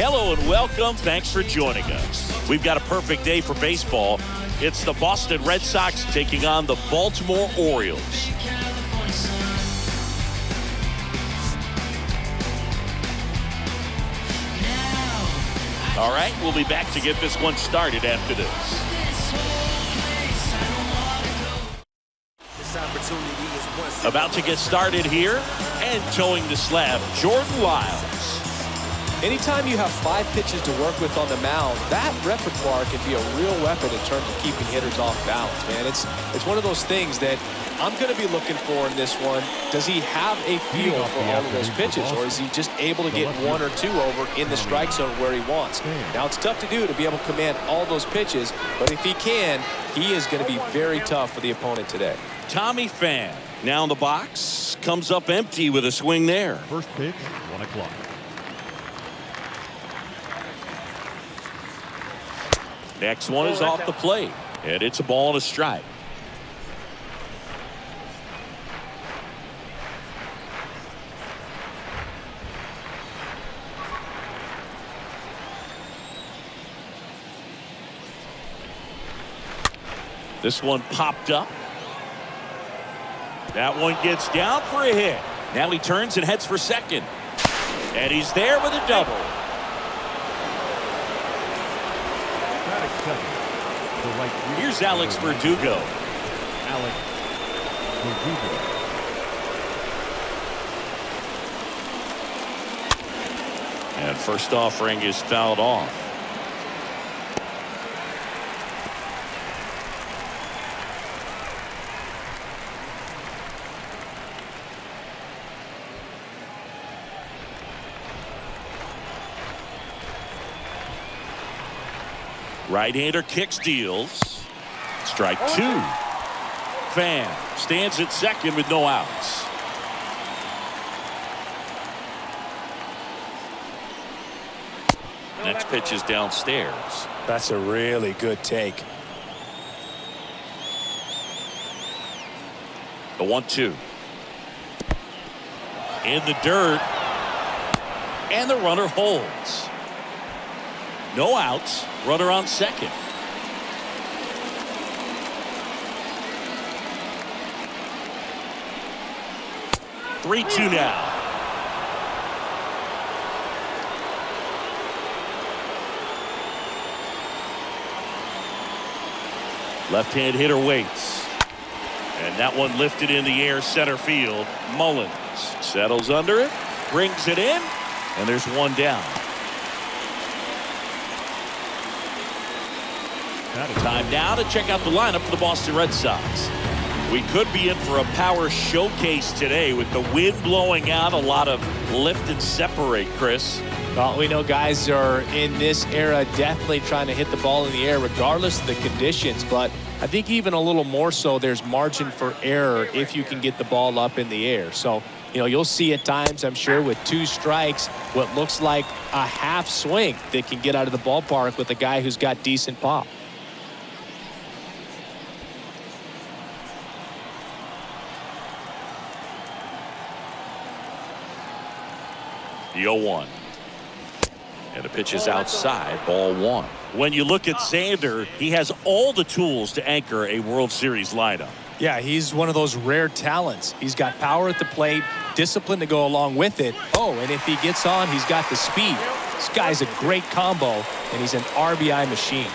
Hello and welcome. Thanks for joining us. We've got a perfect day for baseball. It's the Boston Red Sox taking on the Baltimore Orioles. All right, we'll be back to get this one started after this. About to get started here and towing the slab, Jordan Lyles. Anytime you have 5 pitches to work with on the mound, that repertoire can be a real weapon in terms of keeping hitters off balance, man. It's one of those things that I'm going to be looking for in this one. Does he have a feel for all of those pitches, or is he just able to get 1 or 2 over in the strike zone where he wants? Now, it's tough to do to be able to command all those pitches, but if he can, he is going to be very tough for the opponent today. Tommy Pham now in the box, comes up empty with a swing there. First pitch, 1 o'clock. Next one is off the plate, and it's a ball and a strike. This one popped up. That one gets down for a hit. Now he turns and heads for second. And he's there with a double. Here's Alex Verdugo. And first offering is fouled off. Right-hander kick steals. Strike 2. Pham stands at second with no outs. Next pitch is downstairs. That's a really good take. The 1-2. In the dirt. And the runner holds. No outs. Runner on second. Three-two now. Left-hand hitter waits. And that one lifted in the air center field. Mullins settles under it, brings it in, and there's one down. Time now to check out the lineup for the Boston Red Sox. We could be in for a power showcase today with the wind blowing out, a lot of lift and separate, Chris. Well, we know guys are in this era definitely trying to hit the ball in the air regardless of the conditions, but I think even a little more so there's margin for error if you can get the ball up in the air. So, you'll see at times, I'm sure, with 2 strikes, what looks like a half swing that can get out of the ballpark with a guy who's got decent pop. The 0-1. And the pitch is outside, ball 1. When you look at Xander, he has all the tools to anchor a World Series lineup. Yeah, he's one of those rare talents. He's got power at the plate, discipline to go along with it. Oh, and if he gets on, he's got the speed. This guy's a great combo, and he's an RBI machine.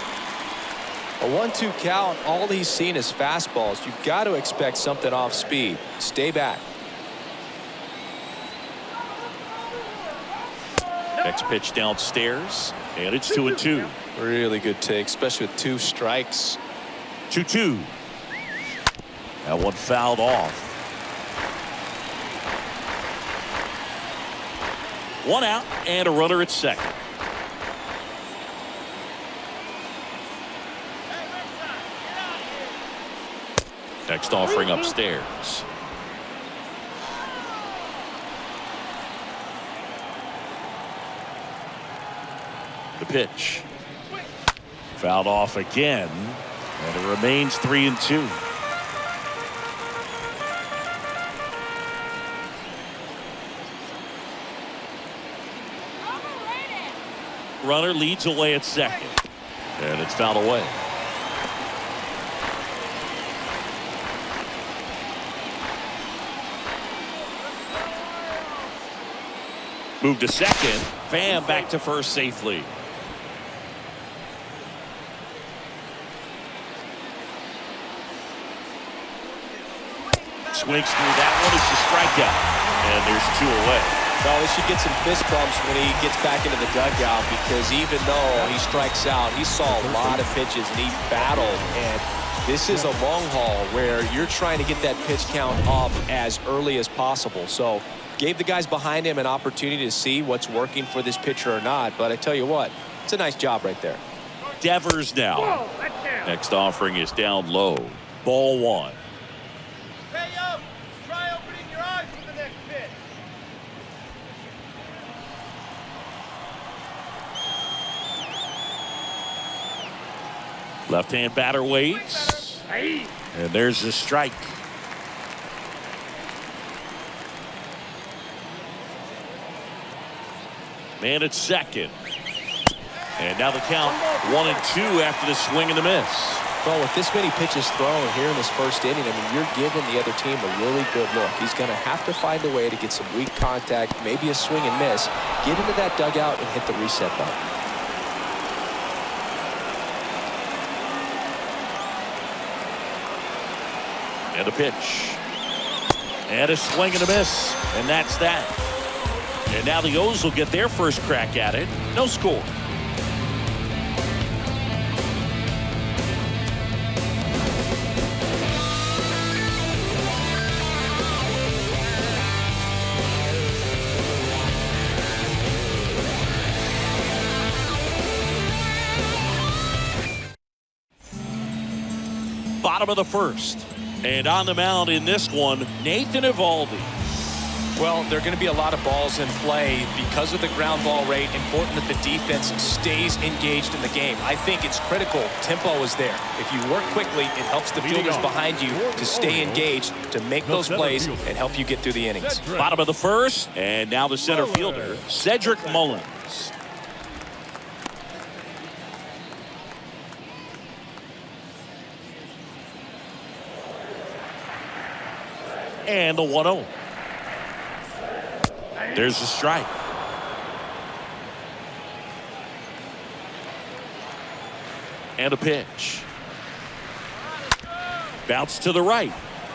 A 1-2 count, all he's seen is fastballs. You've got to expect something off speed. Stay back. Next pitch downstairs, and it's 2-2. Really good take, especially with 2 strikes. 2-2. That one fouled off. 1 out and a runner at second. Next offering upstairs. The pitch. Fouled off again, and it remains 3-2. Runner leads away at second. And it's fouled away. Move to second. Bam, back to first safely. Swings through that one. It's a strikeout. And there's 2 away. Well, he should get some fist bumps when he gets back into the dugout, because even though he strikes out, he saw a lot of pitches and he battled. And this is a long haul where you're trying to get that pitch count up as early as possible. So gave the guys behind him an opportunity to see what's working for this pitcher or not. But I tell you what, it's a nice job right there. Devers now. Next offering is down low. Ball 1. Hey, yo, try opening your eyes for the next pitch. Left-hand batter waits. And there's the strike. Man at second. And now the count 1-2 after the swing and the miss. Well, with this many pitches thrown here in this first inning, I mean, you're giving the other team a really good look. He's going to have to find a way to get some weak contact, maybe a swing and miss, get into that dugout and hit the reset button. And a pitch. And a swing and a miss. And that's that. And now the O's will get their first crack at it. No score. Bottom of the first. And on the mound in this one, Nathan Eovaldi. Well, there are going to be a lot of balls in play because of the ground ball rate. Important that the defense stays engaged in the game. I think it's critical. Tempo is there. If you work quickly, it helps the fielders behind you to stay engaged, to make those plays and help you get through the innings. Bottom of the first, and now the center fielder, Cedric Mullins. And the 1-0. There's the strike. And a pitch. Bounce to the right.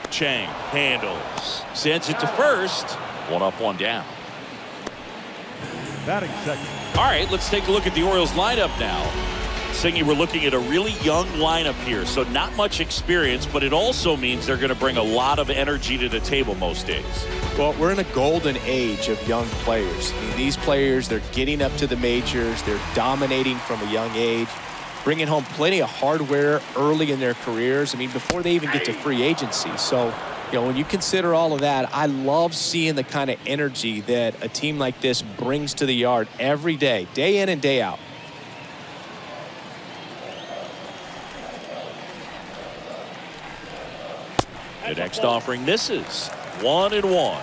Chang handles. Sends it to first. 1 up, 1 down. Batting second. All right, let's take a look at the Orioles lineup now. Singy, we're looking at a really young lineup here, so not much experience, but it also means they're going to bring a lot of energy to the table most days. Well, we're in a golden age of young players. I mean, these players, they're getting up to the majors. They're dominating from a young age, bringing home plenty of hardware early in their careers. I mean, before they even get to free agency. So, you know, when you consider all of that, I love seeing the kind of energy that a team like this brings to the yard every day in and day out. The next offering misses. 1-1.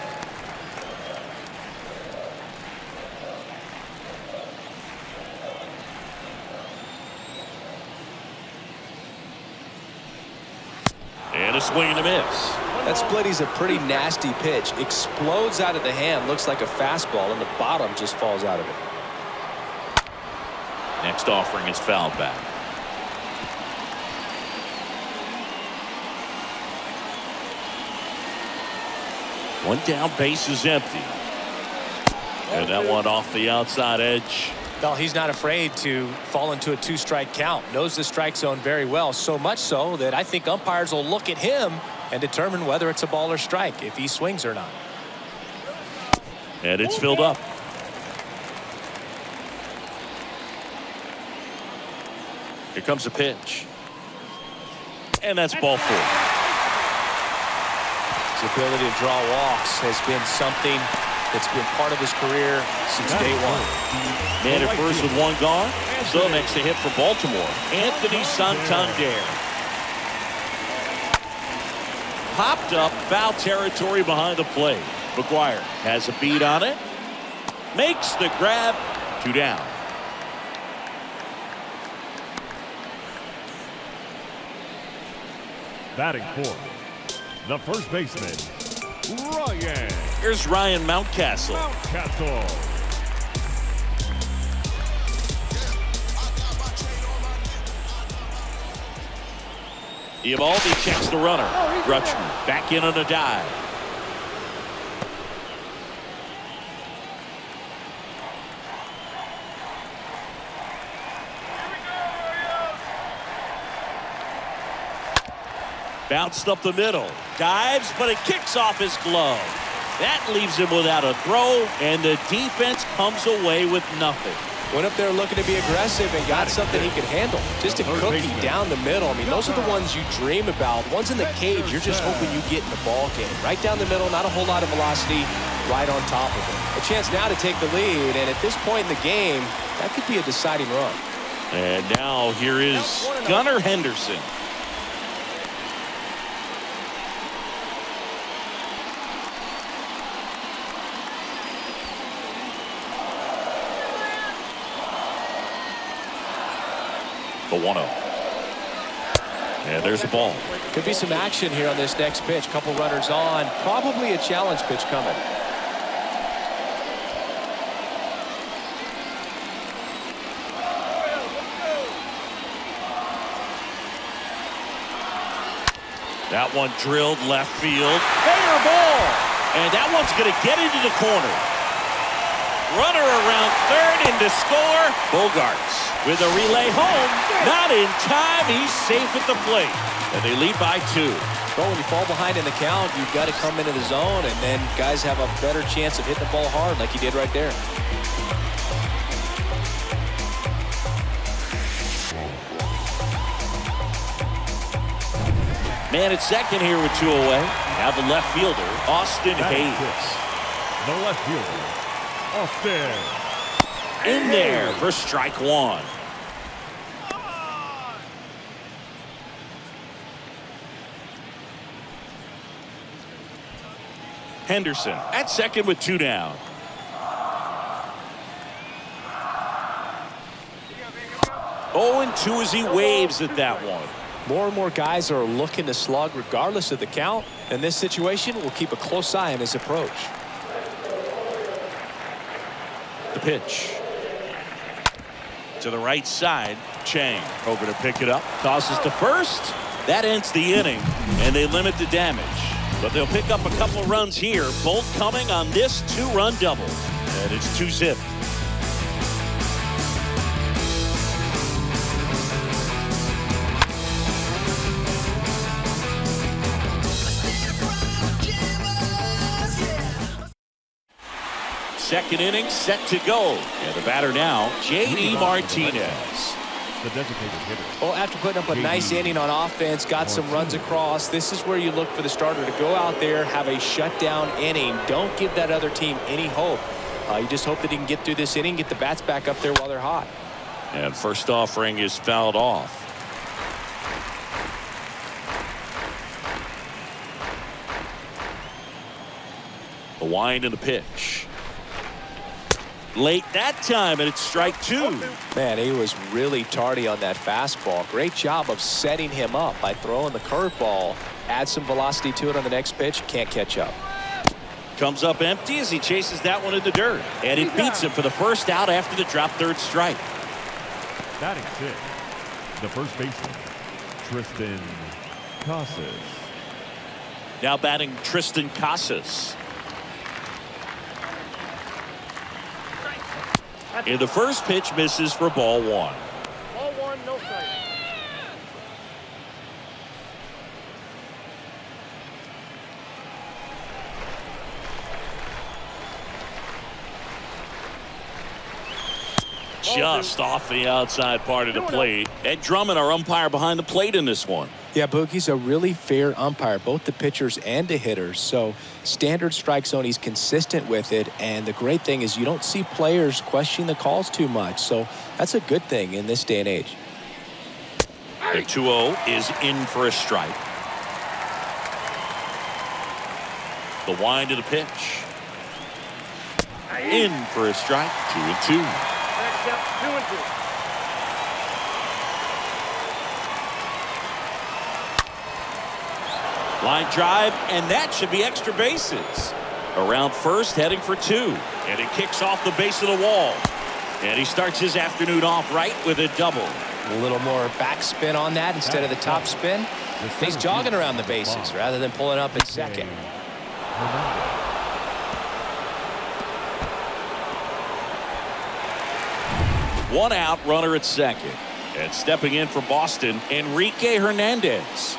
And a swing and a miss. That splitty's a pretty nasty pitch. Explodes out of the hand. Looks like a fastball, and the bottom just falls out of it. Next offering is fouled back. One down, base is empty. And that one off the outside edge. Well, he's not afraid to fall into a 2-strike count. Knows the strike zone very well, so much so that I think umpires will look at him and determine whether it's a ball or strike, if he swings or not. And it's filled up. Here comes a pitch. And that's ball 4. His ability to draw walks has been something that's been part of his career since day one. Man at first with 1 gone. So next to hit for Baltimore, Anthony Santander. Popped up, foul territory behind the plate. McGuire has a beat on it. Makes the grab. 2 down. Batting fourth, the first baseman, Ryan. Here's Ryan Mountcastle. Mountcastle. Eovaldi checks the runner. Rutschman back in on a dive. Bounced up the middle. Dives, but it kicks off his glove. That leaves him without a throw, and the defense comes away with nothing. Went up there looking to be aggressive and got something he could handle. Just a cookie down the middle. I mean, those are the ones you dream about. Ones in the cage, you're just hoping you get in the ball game. Right down the middle, not a whole lot of velocity, right on top of it. A chance now to take the lead, and at this point in the game, that could be a deciding run. And now here is Gunnar Henderson. The 1-0. And there's the ball. Could be some action here on this next pitch. Couple runners on. Probably a challenge pitch coming. That one drilled left field. Fair ball. And that one's going to get into the corner. Runner around third in to score. Bogarts with a relay home. Not in time. He's safe at the plate. And they lead by 2. Well, when you fall behind in the count, you've got to come into the zone, and then guys have a better chance of hitting the ball hard like he did right there. Man at second here with 2 away. Now the left fielder, Austin Hayes. The left fielder, Austin. In there for strike 1. Henderson at second with 2 down. Oh, and 2 as he waves at that one. More and more guys are looking to slug regardless of the count. In this situation, we'll keep a close eye on his approach. The pitch. To the right side. Chang over to pick it up. Tosses to first. That ends the inning, and they limit the damage. But they'll pick up a couple of runs here, both coming on this 2-run double. And it's 2-zip. Second inning set to go. And the batter now, J.D. Martinez. The designated hitter. Well, after putting up a nice inning on offense, got some runs across, this is where you look for the starter to go out there, have a shutdown inning. Don't give that other team any hope. You just hope that he can get through this inning, get the bats back up there while they're hot. And first offering is fouled off. The wind and the pitch. Late that time, and it's strike 2. Man, he was really tardy on that fastball. Great job of setting him up by throwing the curveball. Add some velocity to it on the next pitch. Can't catch up. Comes up empty as he chases that one in the dirt. And it beats him for the first out after the drop third strike. Batting 6, the first baseman, Tristan Casas. Now batting Tristan Casas. And the first pitch misses for ball 1. Ball 1, no strike. Just off the outside part of the plate. Ed Drummond, our umpire behind the plate in this one. Yeah, Boogie's a really fair umpire, both the pitchers and the hitters. So standard strike zone, he's consistent with it. And the great thing is you don't see players questioning the calls too much. So that's a good thing in this day and age. The 2-0 is in for a strike. The wind of the pitch. In for a strike. 2-2. Next up, 2-2. Line drive, and that should be extra bases. Around first, heading for 2. And he kicks off the base of the wall. And he starts his afternoon off right with a double. A little more backspin on that instead of the top spin. He's jogging around the bases rather than pulling up at second. One out, runner at second. And stepping in for Boston, Enrique Hernandez.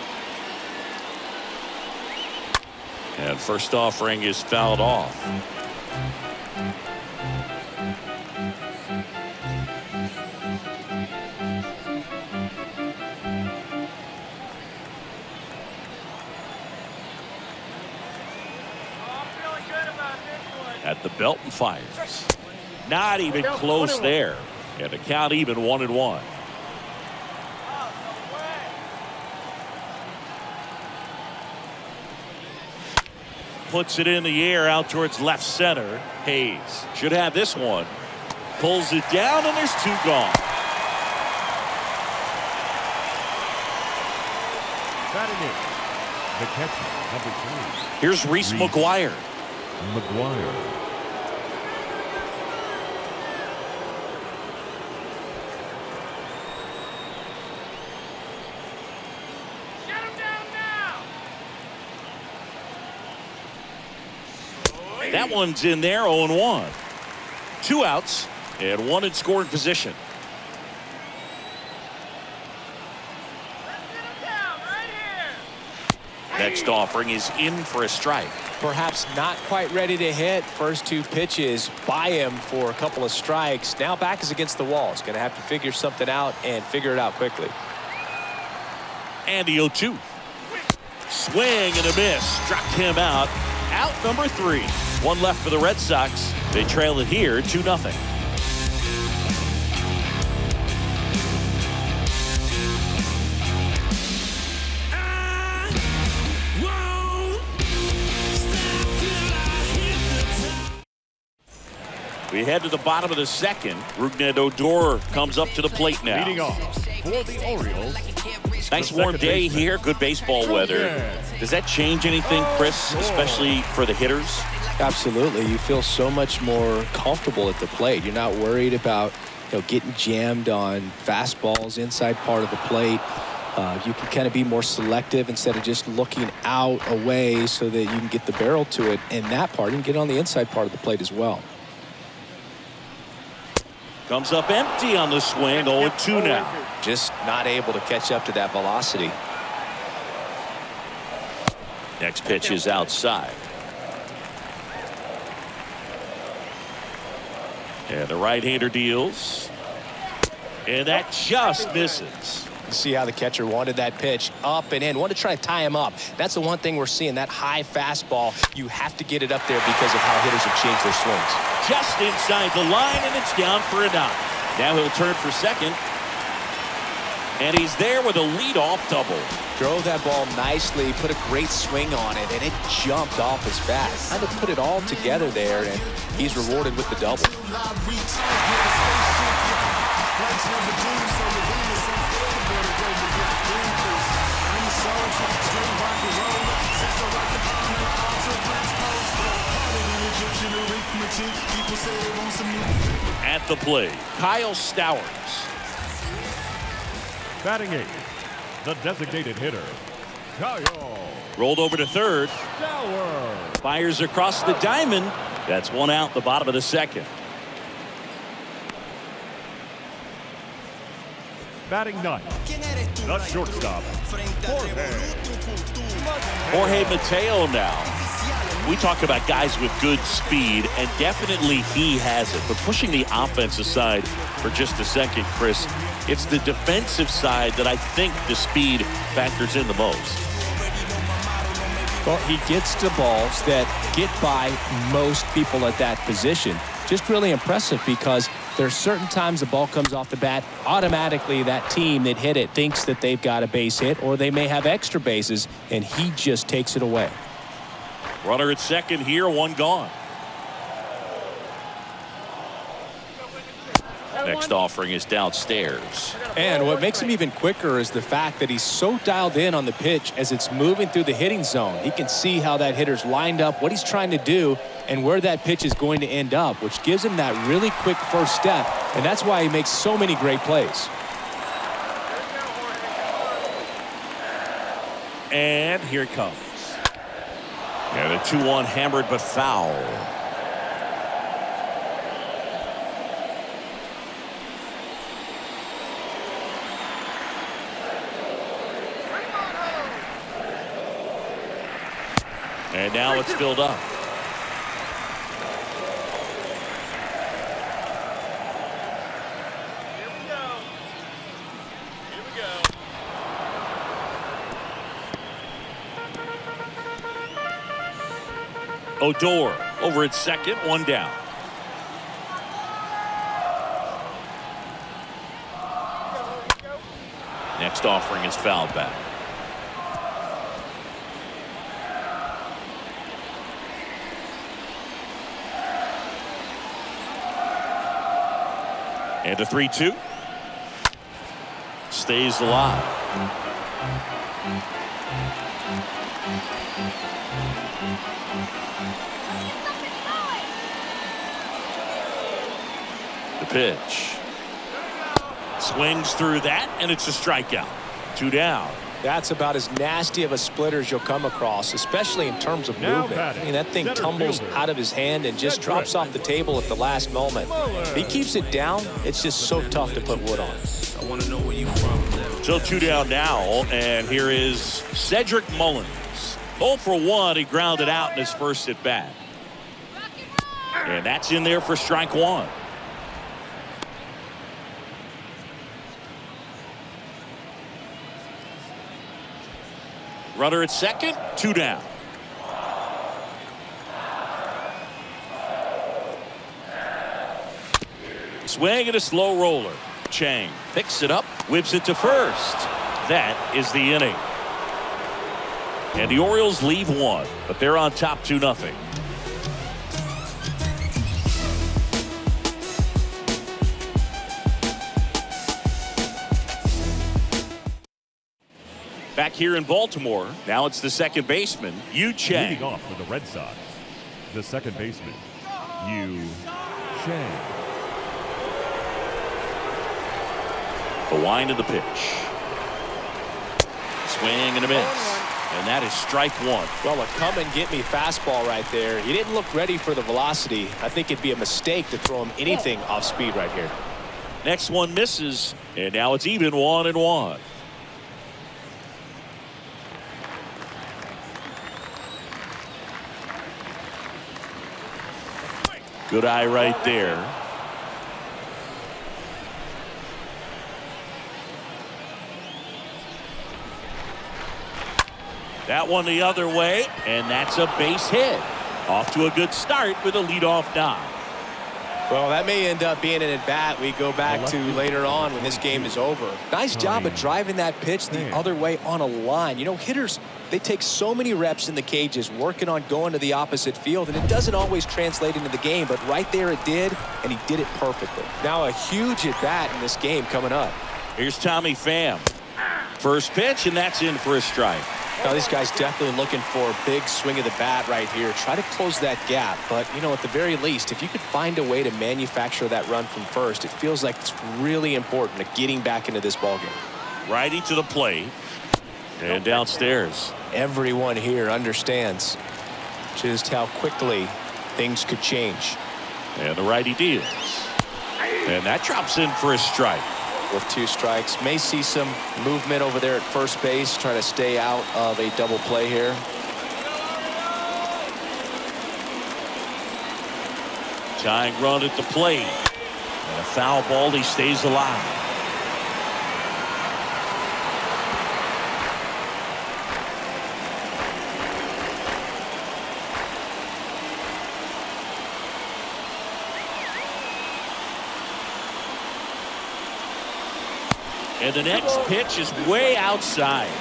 And first offering is fouled off. At the belt and fires. Not even close there. And the count even 1-1. Puts it in the air out towards left center. Hayes should have this one. Pulls it down, and there's 2 gone. Batting it, the catcher, number 3. Here's Reese McGuire. McGuire. That one's in there, 0-1. 2 outs and 1 in scoring position. Next offering is in for a strike. Perhaps not quite ready to hit. First 2 pitches by him for a couple of strikes. Now back is against the wall. He's going to have to figure something out and figure it out quickly. And the 0-2. Swing and a miss. Struck him out. Out number 3. 1 left for the Red Sox. They trail it here 2-0. We head to the bottom of the second. Rougned Odor comes up to the plate now. Leading off for the Orioles. Nice warm day here. Good baseball weather. Does that change anything, Chris, especially for the hitters? Absolutely. You feel so much more comfortable at the plate. You're not worried about getting jammed on fastballs inside part of the plate. You can kind of be more selective instead of just looking out away so that you can get the barrel to it in that part and get on the inside part of the plate as well. Comes up empty on the swing. 0-2 now. Just not able to catch up to that velocity. Next pitch is outside. And the right-hander deals. And that just misses. See how the catcher wanted that pitch up and in. Wanted to try to tie him up. That's the one thing we're seeing, that high fastball. You have to get it up there because of how hitters have changed their swings. Just inside the line, and it's down for a knock. Now he'll turn for second. And he's there with a leadoff double. Drove that ball nicely, put a great swing on it, and it jumped off his bat. Kind of put it all together there, and he's rewarded with the double. At the plate, Kyle Stowers. Batting 8, the designated hitter, Kyle. Rolled over to third. Stowers. Fires across the diamond. That's 1 out, the bottom of the second. Batting 9, the shortstop, Jorge Mateo now. We talk about guys with good speed, and definitely he has it. But pushing the offense aside for just a second, Chris, it's the defensive side that I think the speed factors in the most. Well, he gets to balls that get by most people at that position. Just really impressive because there's certain times the ball comes off the bat, automatically that team that hit it thinks that they've got a base hit or they may have extra bases, and he just takes it away. Runner at second here, 1 gone. Next offering is downstairs. And what makes him even quicker is the fact that he's so dialed in on the pitch as it's moving through the hitting zone. He can see how that hitter's lined up, what he's trying to do, and where that pitch is going to end up, which gives him that really quick first step. And that's why he makes so many great plays. And here it comes. And a 2-1 hammered but foul. And now it's filled up. Odor over at second, one down. Next offering is fouled back. And a 3-2. Stays alive. The pitch. Swings through that, and it's a strikeout. 2 down. That's about as nasty of a splitter as you'll come across, especially in terms of Now movement. batting, I mean, that thing center tumbles fielder. out of his hand and just drops off the table at the last moment. If he keeps it down, it's just so tough to put wood on. I want to know where you from. Still 2 down now, and here is Cedric Mullins. 0 for 1, he grounded out in his first at bat. And that's in there for strike 1. Runner at second, 2 down. Swing and a slow roller. Chang picks it up, whips it to first. That is the inning. And the Orioles leave 1, but they're on top 2-0. Back here in Baltimore, now it's the second baseman, Yu Chang. Leading off for the Red Sox, the second baseman, Yu Chang. The wind of the pitch. Swing and a miss. And that is strike 1. Well, a come-and-get-me fastball right there. He didn't look ready for the velocity. I think it'd be a mistake to throw him anything off speed right here. Next one misses, and now it's even 1-1. Good eye right there. That one the other way, and that's a base hit. Off to a good start with a leadoff dive. Well, that may end up being an at-bat we go back to later on when this game is over. Nice job of driving that pitch the other way on a line. You know, hitters, they take so many reps in the cages working on going to the opposite field, and it doesn't always translate into the game, but right there it did, and he did it perfectly. Now a huge at-bat in this game coming up. Here's Tommy Pham. First pitch, and that's in for a strike. Now, these guys definitely looking for a big swing of the bat right here. Try to close that gap. But, you know, at the very least, if you could find a way to manufacture that run from first, it feels like it's really important to getting back into this ballgame. Righty to the plate. And downstairs. Everyone here understands just how quickly things could change. And the righty deals. And that drops in for a strike. With 2 strikes, may see some movement over there at first base, trying to stay out of a double play here. Tying run at the plate. And a foul ball, he stays alive. And the next pitch is way outside.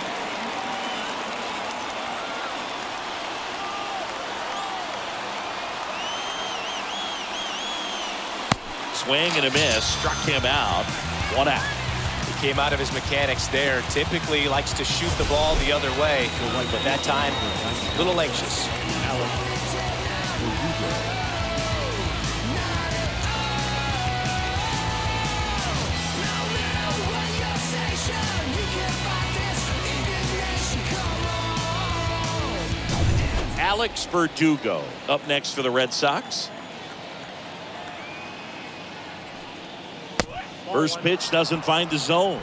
Swing and a miss. Struck him out. 1 out. He came out of his mechanics there. Typically likes to shoot the ball the other way, but that time a little anxious. Alex Verdugo up next for the Red Sox. First pitch doesn't find the zone.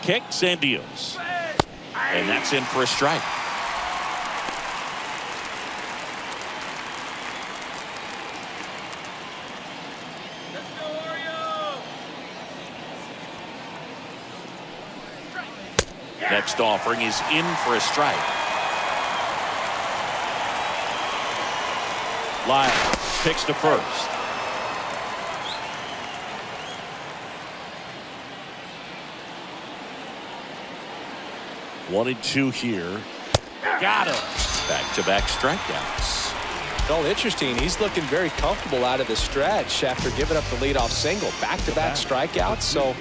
Kicks and deals. And that's in for a strike. Let's go, Orioles! Next offering is in for a strike. Lyle picks to first. One and two here. Got him. Back-to-back strikeouts. Well, interesting. He's looking very comfortable out of the stretch after giving up the leadoff single. Back-to-back strikeouts. So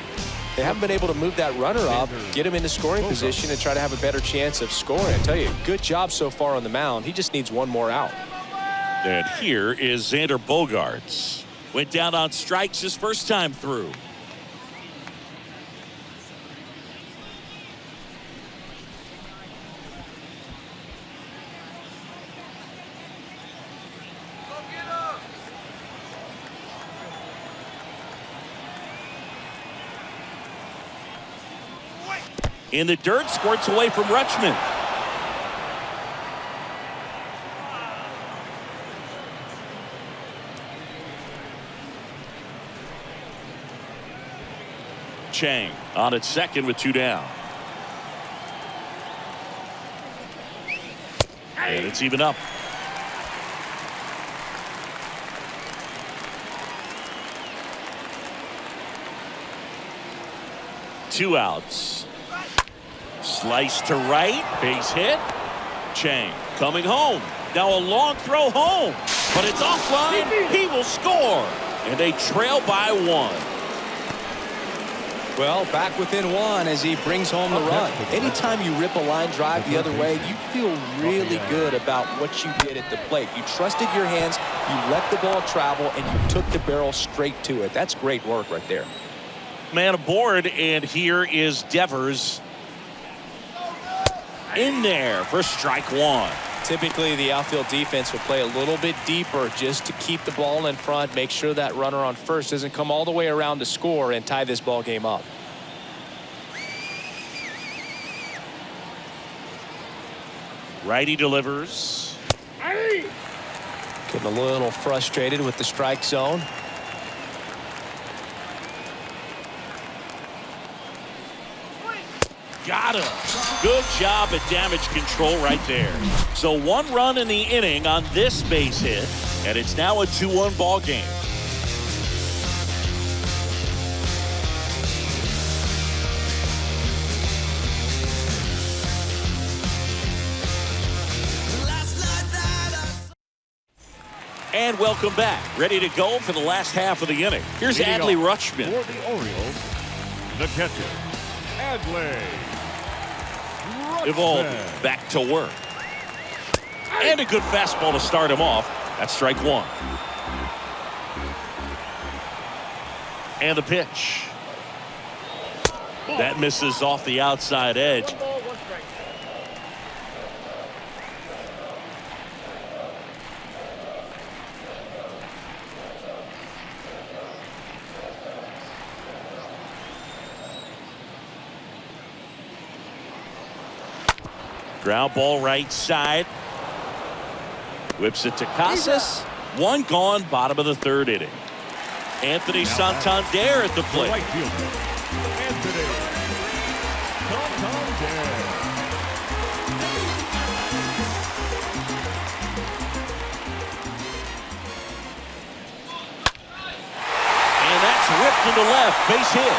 they haven't been able to move that runner up, get him into scoring position, and try to have a better chance of scoring. I tell you, good job so far on the mound. He just needs one more out. And here is Xander Bogaerts. Went down on strikes his first time through. Go get him! In the dirt, squirts away from Rutschman. Chang on at second with 2 down. And it's even up. Two outs. Slice to right. Base hit. Chang coming home. Now a long throw home. But it's offline. He will score. And they trail by 1. Well, back within 1 as he brings home the run. Anytime you rip a line drive the other way, you feel really good about what you did at the plate. You trusted your hands, you let the ball travel, and you took the barrel straight to it. That's great work right there. Man aboard, and here is Devers in there for strike 1. Typically, the outfield defense will play a little bit deeper just to keep the ball in front, make sure that runner on first doesn't come all the way around to score and tie this ball game up. Righty delivers. Getting a little frustrated with the strike zone. Got him. Good job at damage control right there. So 1 run in the inning on this base hit, and it's now a 2-1 ball game. And welcome back. Ready to go for the last half of the inning. Here's Adley Rutschman. For the Orioles, the catcher, Adley Evolved back to work. And a good fastball to start him off. That's strike 1. And the pitch. That misses off the outside edge. Ground ball right side. Whips it to Casas. 1 gone, bottom of the 3rd inning. Anthony Santander at the plate. right fielder, Anthony Santander. And that's ripped into left. Base hit.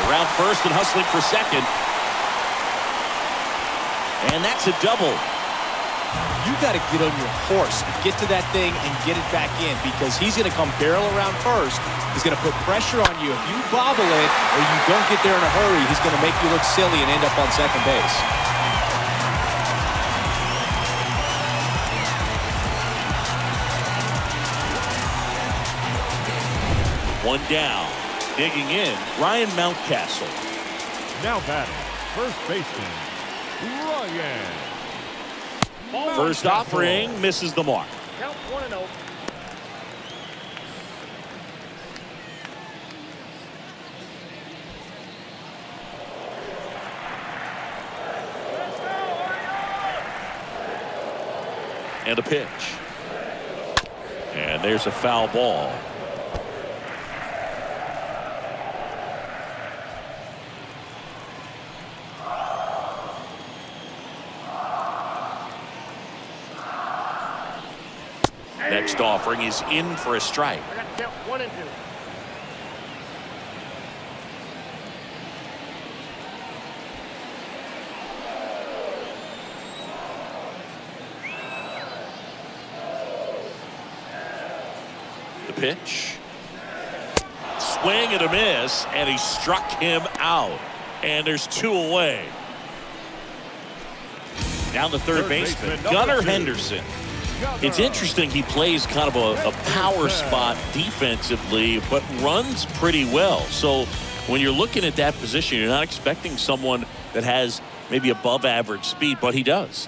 Around first and hustling for second. And that's a double. You got to get on your horse, get to that thing, and get it back in, because he's going to come barrel around first. He's going to put pressure on you. If you bobble it or you don't get there in a hurry, he's going to make you look silly and end up on second base. One down. Digging in, Ryan Mountcastle. Now batting, first baseman, Ryan. First offering misses the mark. Count 1-0. And a pitch. And there's a foul ball. Next offering is in for a strike. I got to count 1 and 2. The pitch. Swing and a miss, and he struck him out. And there's 2 away. Down the third baseman, Gunnar Henderson. It's interesting, he plays kind of a power spot defensively, but runs pretty well. So when you're looking at that position, you're not expecting someone that has maybe above average speed, but he does.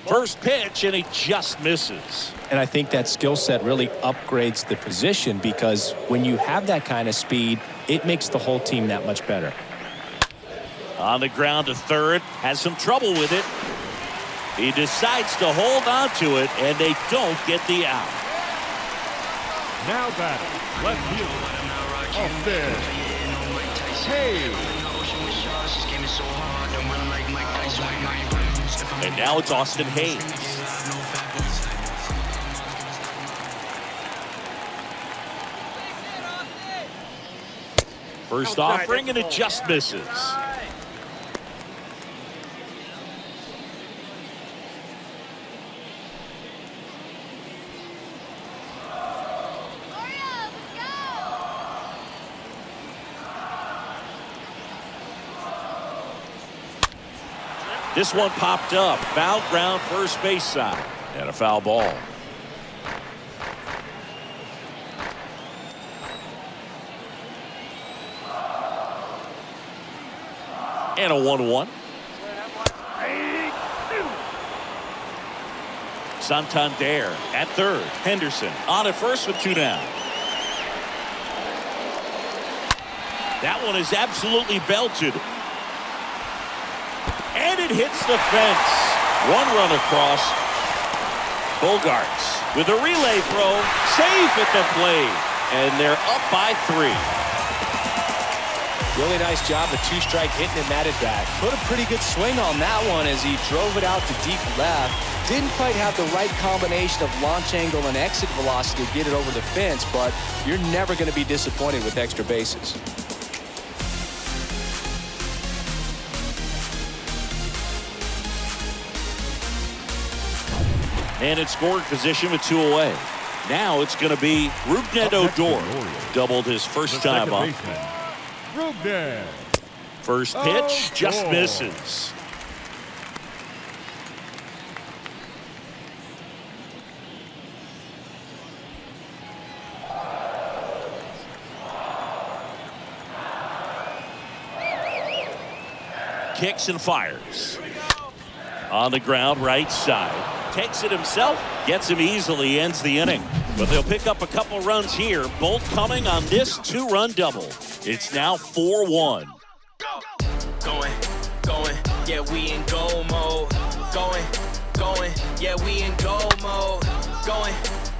First pitch, and he just misses. And I think that skill set really upgrades the position, because when you have that kind of speed, it makes the whole team that much better. On the ground to third, has some trouble with it. He decides to hold on to it, and they don't get the out. Now batting, left fielder, off there, Hayes. And now it's Austin Hayes. First offering, and it just misses. This one popped up. Foul ground, first base side. And a foul ball. And a 1-1. Santander at third. Henderson on at first with 2 down. That one is absolutely belted. And it hits the fence. 1 run across. Bogarts with a relay throw. Safe at the plate. And they're up by 3. Really nice job of 2-strike hitting him at it back. Put a pretty good swing on that one as he drove it out to deep left. Didn't quite have the right combination of launch angle and exit velocity to get it over the fence, but you're never going to be disappointed with extra bases. And in scoring position with 2 away. Now it's going to be Rougned Odor. Doubled his first time up. Rougned. First pitch just misses. Kicks and fires. On the ground, right side. Takes it himself, gets him easily, ends the inning. But they'll pick up a couple runs here, both coming on this 2-run double. It's now 4-1. Going, yeah, we in goal mode. Going, yeah, we in goal mode.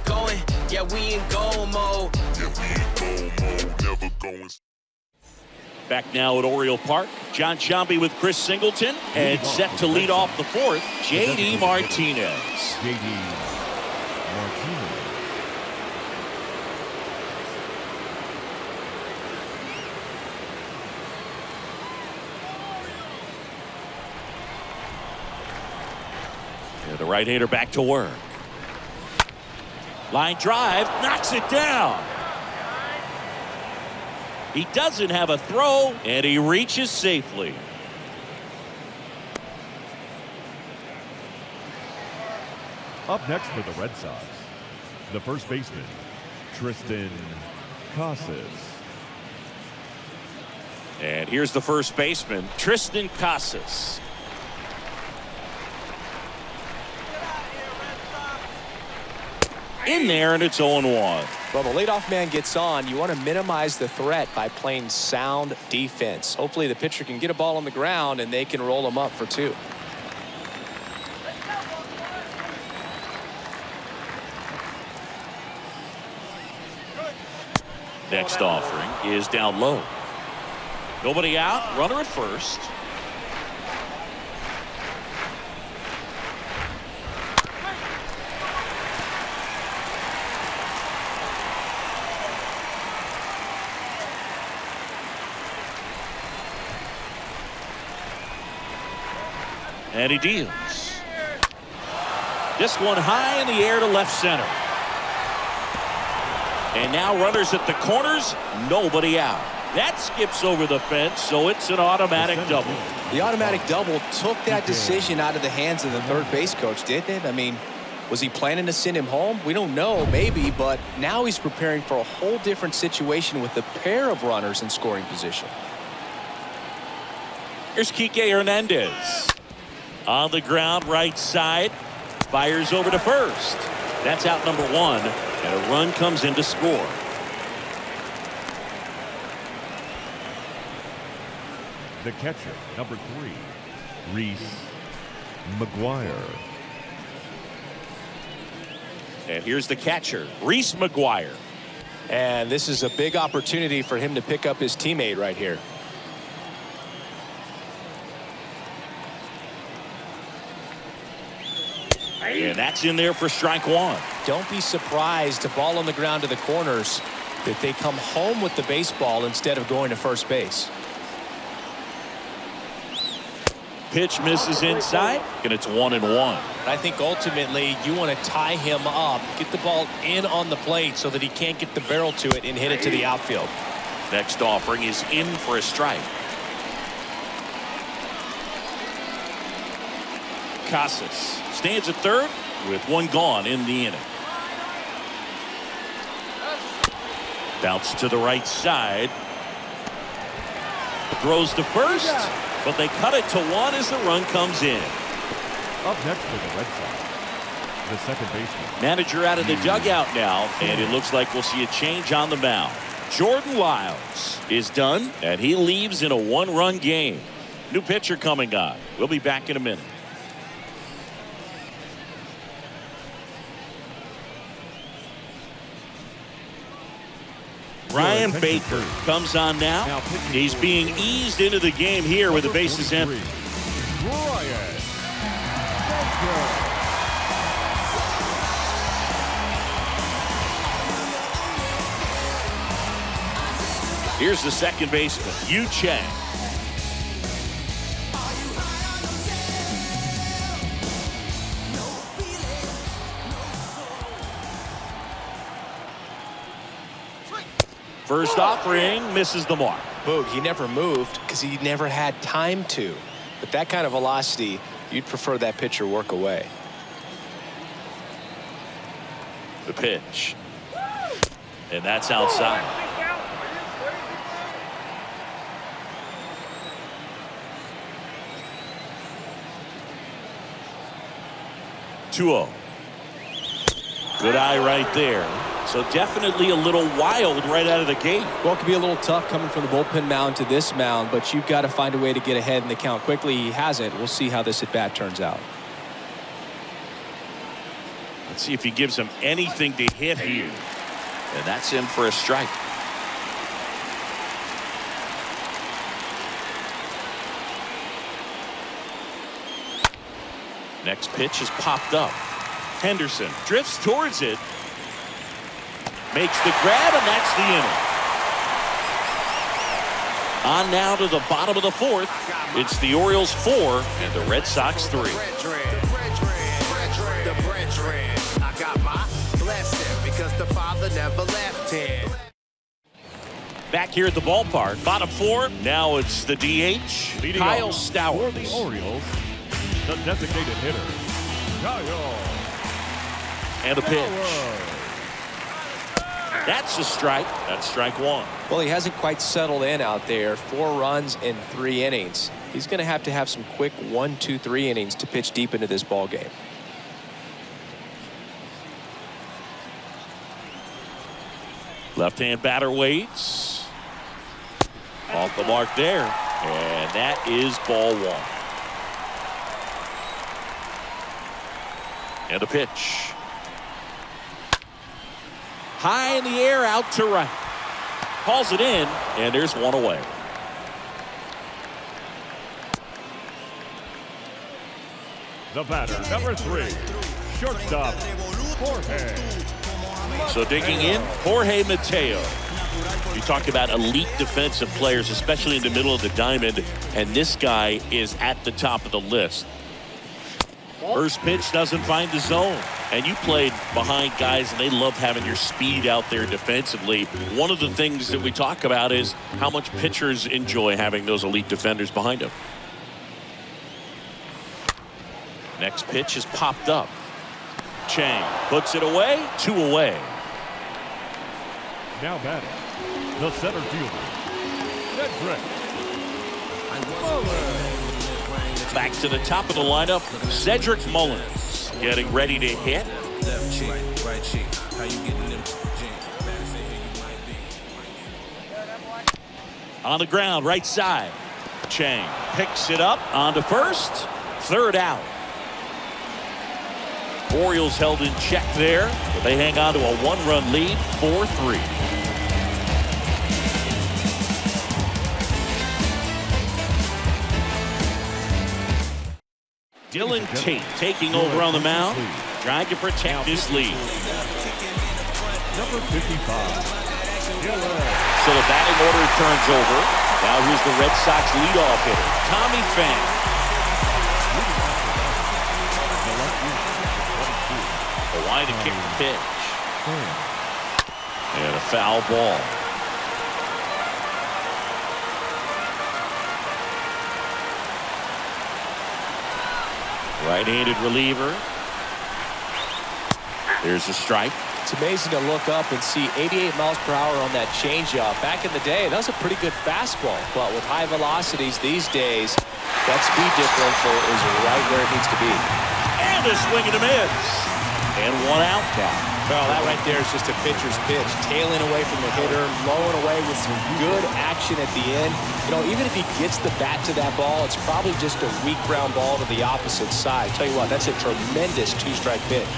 Going, yeah, we in goal mode. Never going. Back now at Oriole Park, John Sciambi with Chris Singleton, and set to lead off the 4th, J.D. Martinez. J.D. Martinez. And the right-hander back to work. Line drive, knocks it down. He doesn't have a throw, and he reaches safely. Up next for the Red Sox, the first baseman, Tristan Casas. And here's the first baseman, Tristan Casas. In there, and it's 0-1. Well, the leadoff man gets on. You want to minimize the threat by playing sound defense. Hopefully the pitcher can get a ball on the ground and they can roll him up for 2. Next offering is down low. Nobody out, runner at first. And he deals. This one high in the air to left center. And now runners at the corners, nobody out. That skips over the fence, so it's an automatic double. The automatic double took that decision out of the hands of the third base coach, didn't it? I mean, was he planning to send him home? We don't know, maybe, but now he's preparing for a whole different situation with a pair of runners in scoring position. Here's Kike Hernandez. On the ground, right side. Fires over to first. That's out number 1, and a run comes in to score. The catcher, number 3, Reese McGuire. And here's the catcher, Reese McGuire. And this is a big opportunity for him to pick up his teammate right here. And that's in there for strike 1. Don't be surprised, a ball on the ground to the corners, that they come home with the baseball instead of going to first base. Pitch misses inside, and it's 1-1. I think ultimately you want to tie him up, get the ball in on the plate so that he can't get the barrel to it and hit it to the outfield. Next offering is in for a strike. Casas stands at third with 1 gone in the inning. Bounce to the right side. Throws to first, but they cut it to 1 as the run comes in. Up next for the Red Sox, the second baseman. Manager out of the dugout now, and it looks like we'll see a change on the mound. Jordan Lyles is done, and he leaves in a 1-run game. New pitcher coming on. We'll be back in a minute. Ryan Baker comes on now. He's being eased into the game here with the bases empty. Ryan Baker. Here's the second baseman, Yu Chang. First offering misses the mark. Boog, he never moved because he never had time to. But that kind of velocity, you'd prefer that pitcher work away. The pitch. And that's outside. Two-0. Good eye right there. So definitely a little wild right out of the gate. Well, it could be a little tough coming from the bullpen mound to this mound, but you've got to find a way to get ahead in the count quickly. He hasn't. We'll see how this at-bat turns out. Let's see if he gives him anything to hit here. And that's in for a strike. Next pitch is popped up. Henderson drifts towards it. Makes the grab, and that's the inning. On now to the bottom of the 4th. It's the Orioles 4 and the Red Sox 3. children. I got my blessing because the father never left him. Back here at the ballpark, bottom four. Now it's the DH, Leading Kyle off Stowers. for the Orioles, the designated hitter, Kyle. And a pitch. Stowers. That's a strike. That's strike one. Well, he hasn't quite settled in out there. 4 runs in 3 innings. He's going to have some quick 1, 2, 3 innings to pitch deep into this ball game. Left-hand batter waits. Off the mark there. And that is ball one. And a pitch. High in the air, out to right. Calls it in, and there's one away. The batter, number 3, shortstop, Jorge. So digging in, Jorge Mateo. You talk about elite defensive players, especially in the middle of the diamond, and this guy is at the top of the list. First pitch doesn't find the zone. And you played behind guys, and they love having your speed out there defensively. One of the things that we talk about is how much pitchers enjoy having those elite defenders behind them. Next pitch is popped up. Chang puts it away, 2 away. Now batting, the center fielder, Cedric. Back to the top of the lineup, Cedric Mullins getting ready to hit. Left cheek, right cheek. How you getting them? On the ground, right side. Chang picks it up onto first. Third out. Orioles held in check there, but they hang on to a 1-run lead, 4-3. Dylan Tate taking over on the mound, trying to protect this lead. Number 55. So the batting order turns over. Now here's the Red Sox leadoff hitter, Tommy Pham. The line to kick the pitch. And a foul ball. Right-handed reliever. There's a strike. It's amazing to look up and see 88 miles per hour on that changeup. Back in the day, that was a pretty good fastball. But with high velocities these days, that speed differential is right where it needs to be. And a swing and a miss. And 1 out now. Well, that right there is just a pitcher's pitch. Tailing away from the hitter, lowing away with some good action at the end. You know, even if he gets the bat to that ball, it's probably just a weak ground ball to the opposite side. Tell you what, that's a tremendous 2-strike pitch.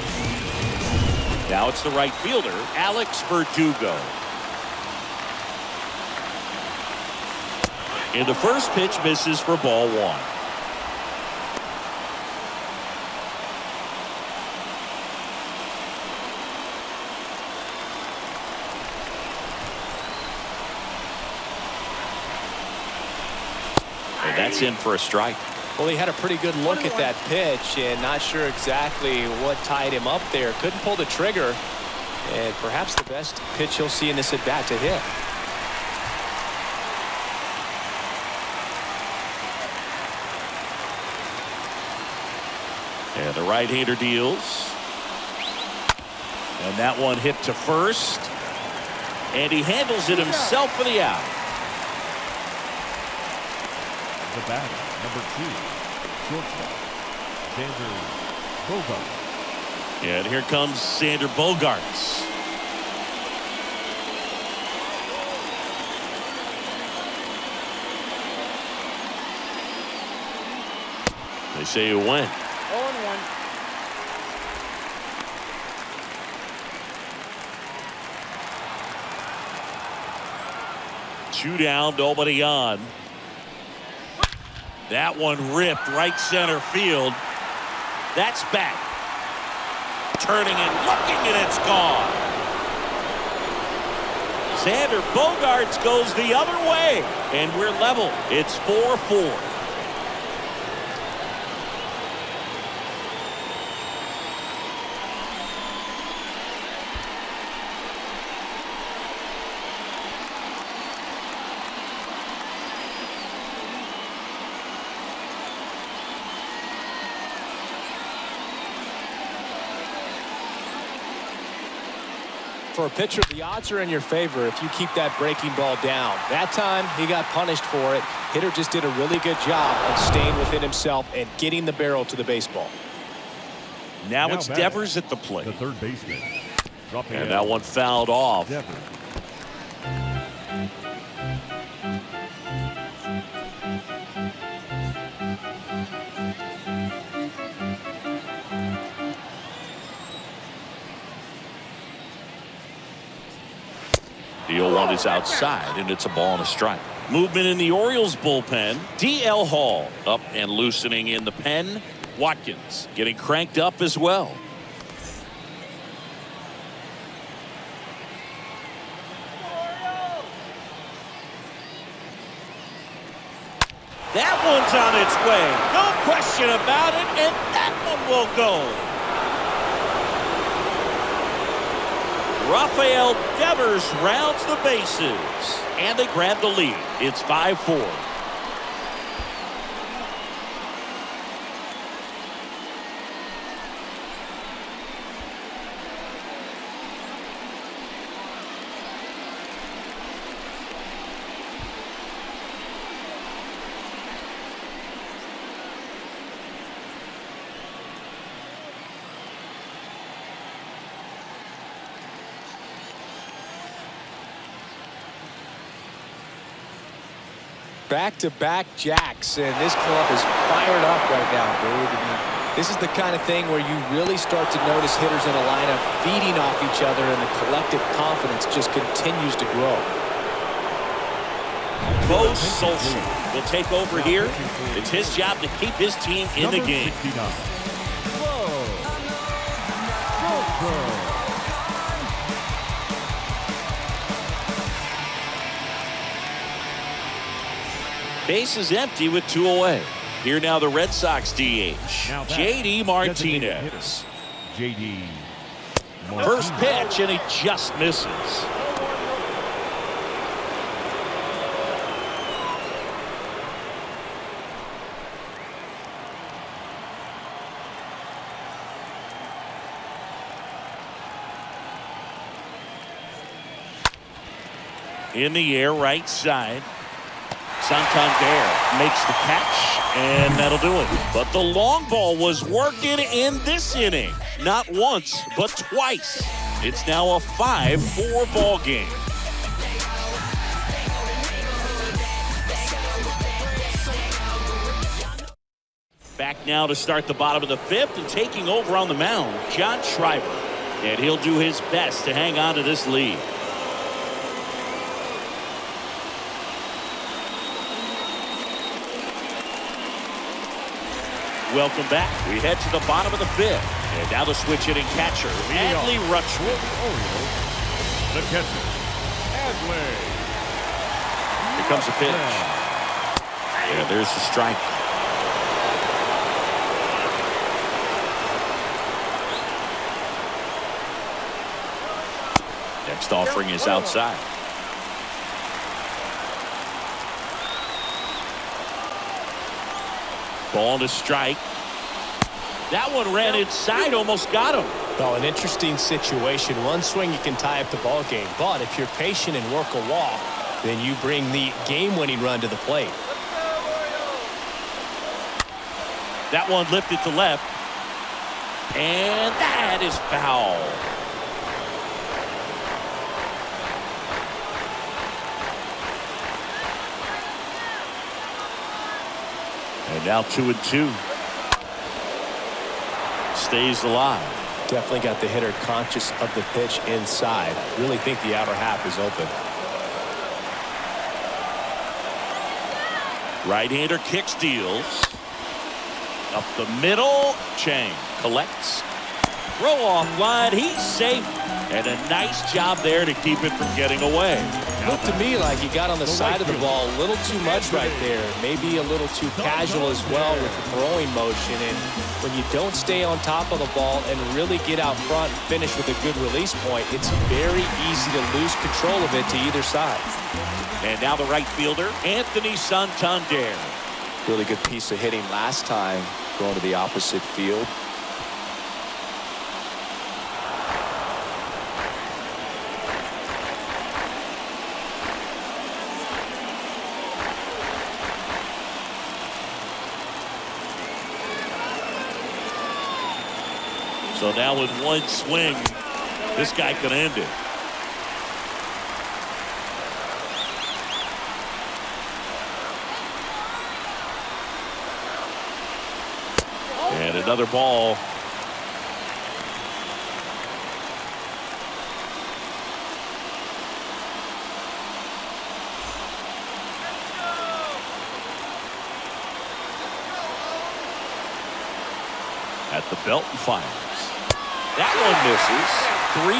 Now it's the right fielder, Alex Verdugo. And the first pitch misses for ball 1. And that's in for a strike. Well, he had a pretty good look at that pitch and not sure exactly what tied him up there. Couldn't pull the trigger, and perhaps the best pitch he'll see in this at-bat to hit. And the right-hander deals. And that one hit to first. And he handles it himself for the out. The batter, number 2, shortstop, Xander Bogaerts. And here comes Xander Bogaerts. They say you win. 0-1. Two down, nobody on. That one ripped right center field. That's back. Turning and looking, and it's gone. Xander Bogaerts goes the other way, and we're level. It's 4-4. For a pitcher, the odds are in your favor if you keep that breaking ball down. That time, he got punished for it. Hitter just did a really good job of staying within himself and getting the barrel to the baseball. Now it's Devers at the plate. The third baseman. And that one fouled off. Devers. The 0-1 is outside, and it's a ball and a strike. Movement in the Orioles bullpen. D.L. Hall up and loosening in the pen. Watkins getting cranked up as well. That one's on its way. No question about it, and that one will go. Rafael Devers rounds the bases, and they grab the lead. It's 5-4. Back-to-back jacks, and this club is fired up right now, dude. I mean, this is the kind of thing where you really start to notice hitters in a lineup feeding off each other, and the collective confidence just continues to grow. Bo Solskjaer will take over here. It's his job to keep his team in the game. 69. Whoa. Base is empty with 2 away. Here now the Red Sox DH, J.D. Martinez. J.D. First pitch, and he just misses. In the air, right side. Santander makes the catch, and that'll do it. But the long ball was working in this inning. Not once, but twice. It's now a 5-4 ball game. Back now to start the bottom of the 5th, and taking over on the mound, John Schreiber. And he'll do his best to hang on to this lead. Welcome back. We head to the bottom of the 5th. And now the switch hitting catcher, Adley Rutschman. The catcher, Adley. Here comes the pitch. Yeah, there's the strike. Next offering is outside. Ball to strike. That one ran inside, almost got him. Well, an interesting situation. One swing you can tie up the ball game, but if you're patient and work a walk, then you bring the game-winning run to the plate. That one lifted to left, and that is foul. And now 2-2. Stays alive. Definitely got the hitter conscious of the pitch inside. Really think the outer half is open. Right-hander kick steals. Up the middle. Chang collects. Throw off line. He's safe. And a nice job there to keep it from getting away. Looked to me like he got on the side of the ball a little too much right there. Maybe a little too casual as well with the throwing motion. And when you don't stay on top of the ball and really get out front and finish with a good release point, it's very easy to lose control of it to either side. And now the right fielder, Anthony Santander. Really good piece of hitting last time, going to the opposite field. So now with one swing, this guy can end it. And another ball. At the belt and fires. That one misses. 3-1.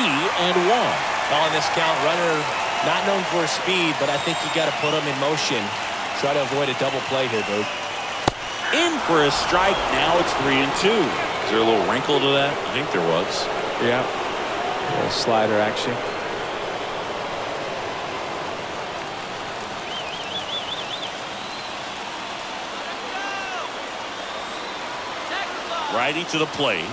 On this count, runner not known for his speed, but I think you got to put him in motion. Try to avoid a double play here, Boog. In for a strike. Now it's 3-2. Is there a little wrinkle to that? I think there was. Yeah. A little slider action. Righty to the plate.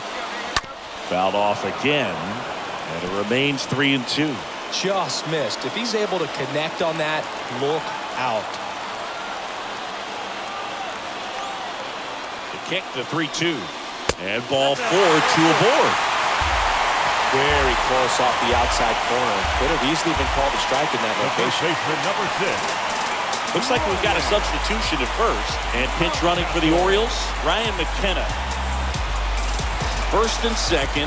Fouled off again. And it remains 3-2. Just missed. If he's able to connect on that, look out. The kick to 3-2. And ball 4, 2 aboard. Very close off the outside corner. Could have easily been called a strike in that location. Baseman number 6. Looks like we've got a substitution at first. And pinch running for the Orioles, Ryan McKenna. First and second,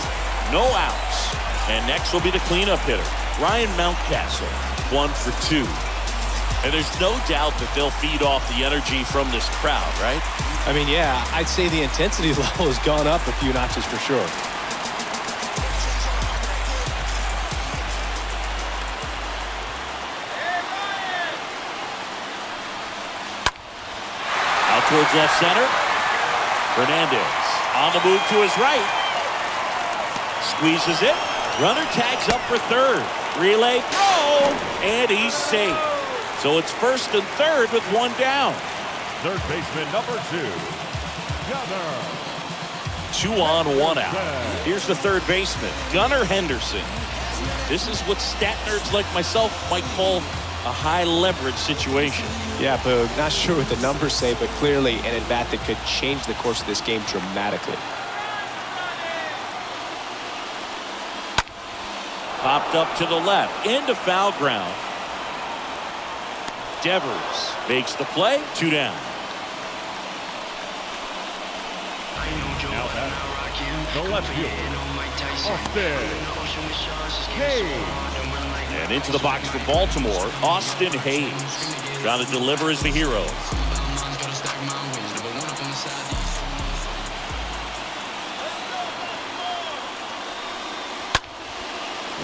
no outs. And next will be the cleanup hitter, Ryan Mountcastle, 1 for 2. And there's no doubt that they'll feed off the energy from this crowd, right? I mean, yeah, I'd say the intensity level has gone up a few notches for sure. Out towards left center. Hernandez on the move to his right. Squeezes it. Runner tags up for third. Relay throw. And he's safe. So it's first and third with one down. Third baseman number 2. Gunnar. 2 on, 1 out. Here's the third baseman, Gunnar Henderson. This is what stat nerds like myself might call a high leverage situation. Yeah, Boog, not sure what the numbers say, but clearly an at-bat that could change the course of this game dramatically. Popped up to the left, into foul ground. Devers makes the play, 2 down. Now back. The left fielder. Austin Hayes. And into the box for Baltimore, Austin Hayes. Trying to deliver as the hero.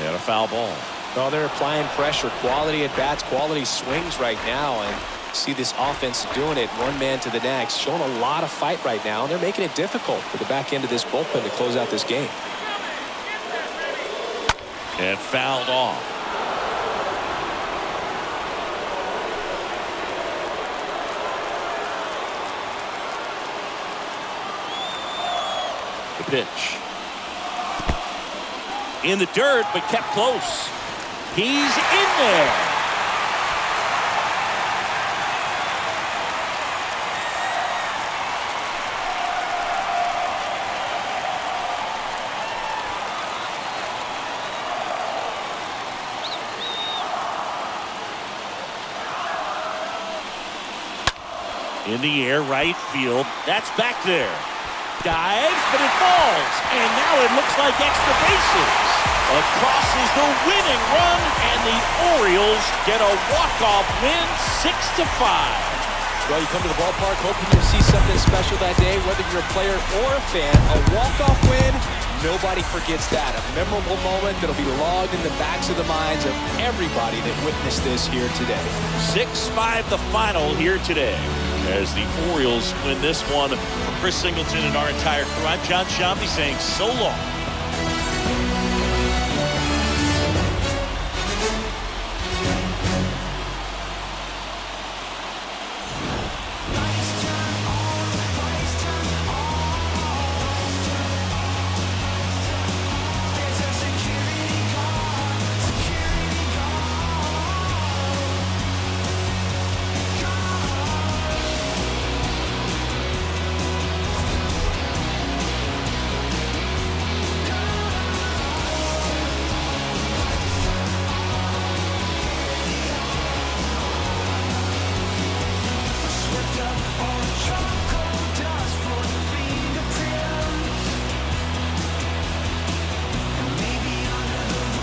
And a foul ball. Oh, they're applying pressure, quality at bats, quality swings right now, and see this offense doing it one man to the next, showing a lot of fight right now, and they're making it difficult for the back end of this bullpen to close out this game. And fouled off. The pitch. In the dirt, but kept close. He's in there. In the air, right field. That's back there. Dives, but it falls. And now it looks like extra bases. Across is the winning run, and the Orioles get a walk-off win, 6-5. Well, you come to the ballpark hoping you'll see something special that day, whether you're a player or a fan. A walk-off win, nobody forgets that. A memorable moment that'll be logged in the backs of the minds of everybody that witnessed this here today. 6-5 the final here today, as the Orioles win this one. For Chris Singleton and our entire crew, I'm John Shambi saying so long.